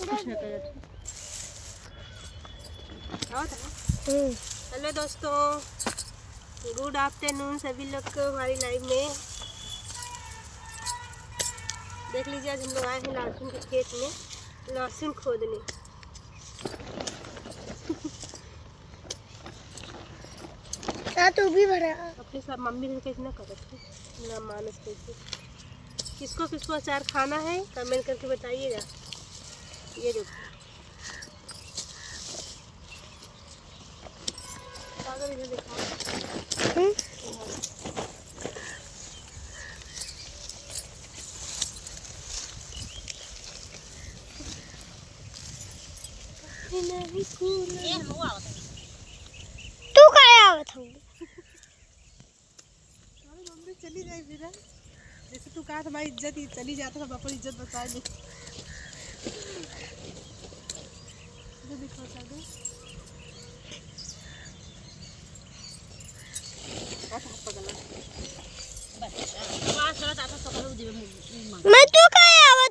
Hello दोस्तों, good afternoon सभी लोग को हमारी लाइफ में। देख लीजिए, आज हम लोग आए हैं लहसुन के खेत में लहसुन खोदने। तू भी भरा अपने सब मम्मी ने कैसे ना कर ना मानस कैसे। किसको किसको अचार खाना है कमेंट करके बताइएगा। ये देखो इधर देखो। तू काय आवत हूँ मम्मी चली जाए फिर जैसे तू कहा हमारी इज्जत ही चली जाता, हम अपनी इज्जत बचा ले। दिखा मैं तू काय आवत